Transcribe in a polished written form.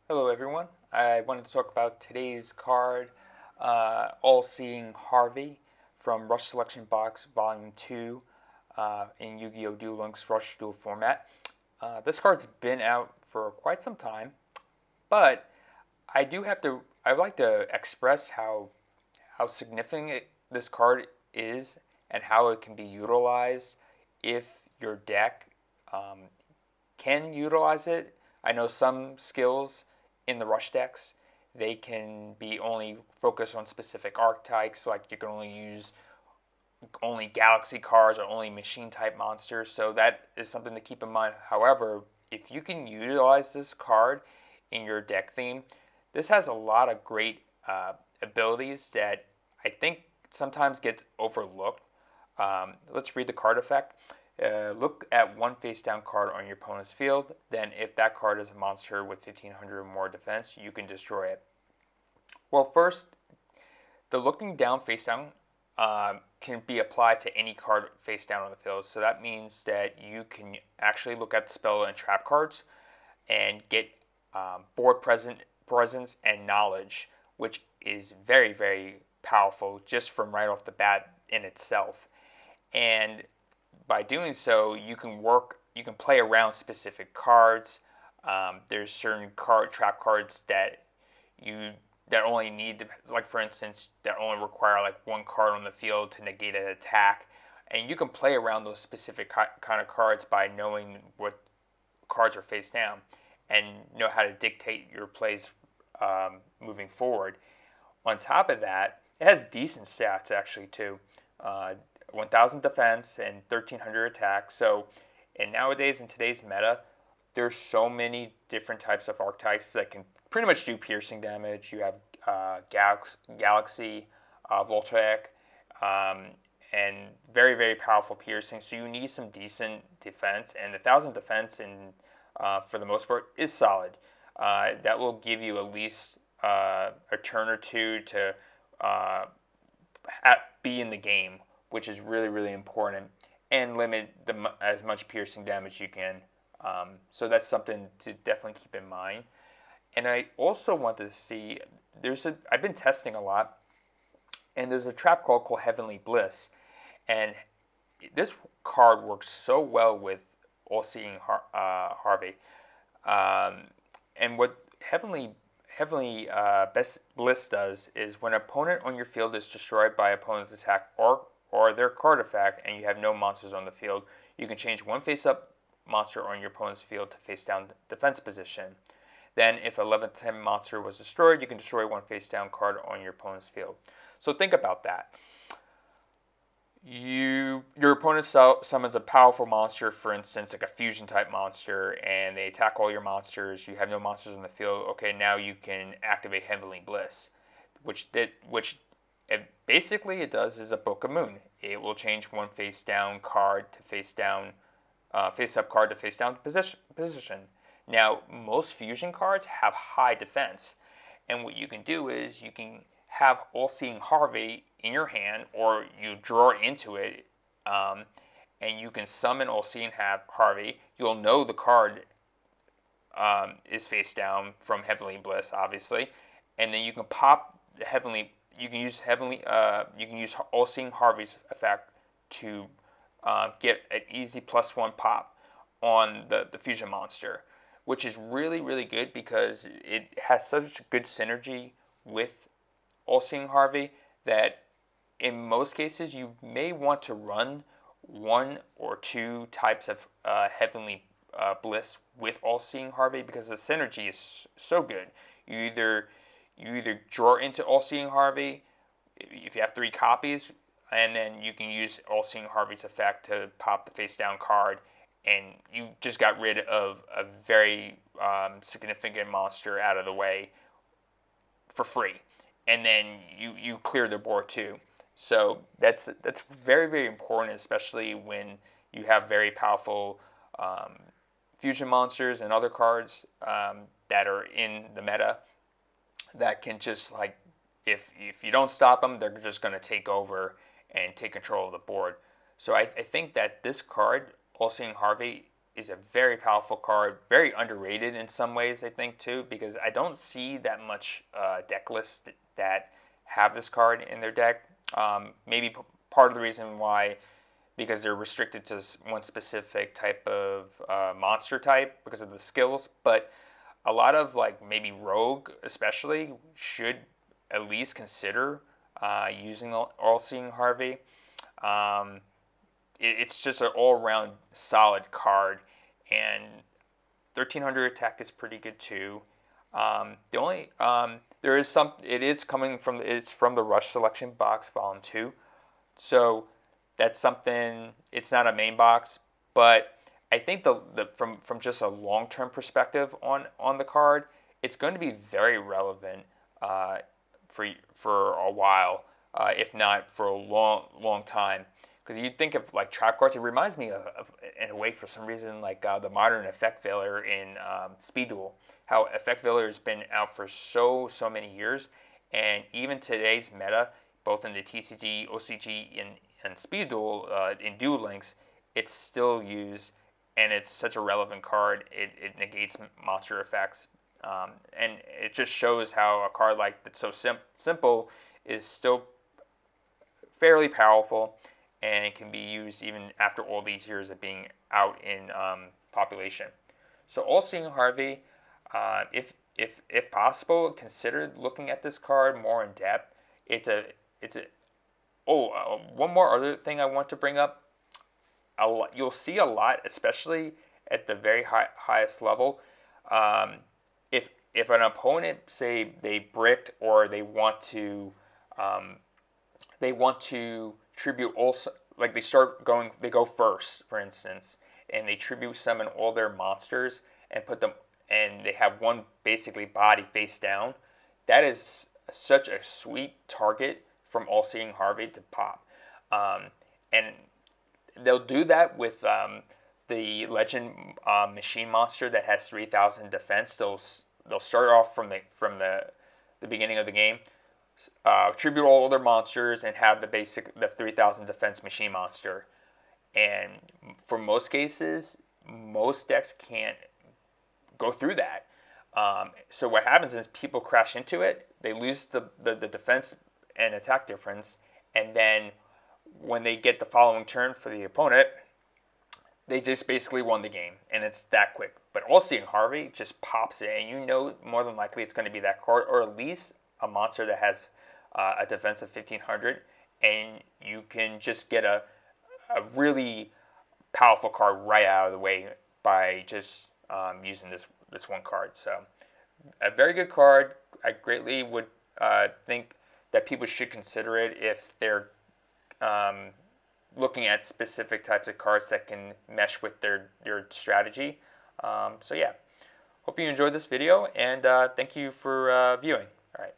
Hello everyone. I wanted to talk about today's card, All-Seeing Harvey from Rush Selection Box Volume 2 in Yu-Gi-Oh! Duel Links Rush Duel format. This card's been out for quite some time, but I'd like to express how significant this card is and how it can be utilized if your deck um, can utilize it. I know some skills in the rush decks, they can be only focused on specific archetypes, like you can only use only galaxy cards or only machine type monsters, so that is something to keep in mind. However, if you can utilize this card in your deck theme, this has a lot of great abilities that I think sometimes get overlooked. Let's read the card effect. Look at one face down card on your opponent's field. Then, if that card is a monster with 1500 or more defense, you can destroy it. Well, first, the looking down face down can be applied to any card face down on the field. So that means that you can actually look at the spell and trap cards and get board presence and knowledge, which is very, very powerful just from right off the bat in itself. And by doing so, you can play around specific cards. There's certain trap cards you that only need, like for instance, that only require like one card on the field to negate an attack, and you can play around those specific kind of cards by knowing what cards are face down, and know how to dictate your plays moving forward. On top of that, it has decent stats actually too. 1,000 defense and 1,300 attack. So, and nowadays in today's meta, there's so many different types of archetypes that can pretty much do piercing damage. You have Galaxy, Voltaic, and very, very powerful piercing. So you need some decent defense, and 1,000 defense for the most part is solid. That will give you at least a turn or two to be in the game, which is really, really important, and limit as much piercing damage you can. So that's something to definitely keep in mind. And I also want to see, I've been testing a lot, and there's a trap card called Heavenly Bliss. And this card works so well with All-Seeing Harvey. And what Heavenly Best Bliss does is when an opponent on your field is destroyed by opponent's attack or their card effect, and you have no monsters on the field, you can change one face-up monster on your opponent's field to face-down defense position. Then, if a 11/10 monster was destroyed, you can destroy one face-down card on your opponent's field. So think about that. Your opponent summons a powerful monster, for instance, like a fusion type monster, and they attack all your monsters. You have no monsters on the field. Okay, now you can activate Heavenly Bliss, which basically it does is a Book of Moon. It will change one face down card to face up card to face down position. Now, most fusion cards have high defense, and what you can do is you can have All-Seeing Harvey in your hand, or you draw into it, and you can summon All-Seeing Harvey. You'll know the card is face down from Heavenly Bliss, obviously, and then you can pop the Heavenly. You can use All-Seeing Harvey's effect to get an easy +1 pop on the fusion monster, which is really, really good because it has such good synergy with All-Seeing Harvey that in most cases you may want to run one or two types of Heavenly Bliss with All-Seeing Harvey because the synergy is so good. You either draw into All-Seeing Harvey if you have 3 copies, and then you can use All-Seeing Harvey's effect to pop the face-down card, and you just got rid of a very significant monster out of the way for free. And then you clear the board too. So that's very, very important, especially when you have very powerful fusion monsters and other cards that are in the meta that can just like, if you don't stop them, they're just going to take over and take control of the board. So I think that this card, All-Seeing Harvey, is a very powerful card, very underrated in some ways, I think, too, because I don't see that much deck lists that have this card in their deck. Maybe part of the reason why, because they're restricted to one specific type of monster type because of the skills, but a lot of like maybe Rogue especially should at least consider using All-Seeing Harvey. It's just an all-around solid card, and 1300 attack is pretty good too. The only there is some, it is coming from, it's from the Rush Selection box Volume 2, so that's something. It's not a main box, but I think from just a long-term perspective on the card, it's going to be very relevant for a while, if not for a long time. Because you think of like trap cards, it reminds me of in a way, for some reason, like the modern Effect Veiler in Speed Duel. How Effect Veiler has been out for so many years, and even today's meta, both in the TCG, OCG, and Speed Duel, in Duel Links, it's still used, and it's such a relevant card. It negates monster effects, and it just shows how a card like that's so simple is still fairly powerful, and it can be used even after all these years of being out in population. So All-Seeing Harvey, if possible, consider looking at this card more in depth. One more other thing I want to bring up. You'll see a lot, especially at the very highest level. If an opponent, say they bricked, or they want to tribute also, like they go first, for instance, and they tribute summon all their monsters and put them, and they have one basically body face down. That is such a sweet target from All-Seeing Harvey to pop, and they'll do that with the Legend Machine Monster that has 3,000 defense. They'll start off from the beginning of the game, tribute all their monsters, and have the 3,000 defense Machine Monster. And for most cases, most decks can't go through that. So what happens is people crash into it, they lose the defense and attack difference, and then when they get the following turn for the opponent, they just basically won the game, and it's that quick. But All-Seeing Harvey just pops it, and you know more than likely it's going to be that card, or at least a monster that has a defense of 1,500, and you can just get a really powerful card right out of the way by just using this one card. So a very good card. I greatly would think that people should consider it if they're looking at specific types of cards that can mesh with their strategy. So yeah, hope you enjoyed this video, and thank you for viewing. All right.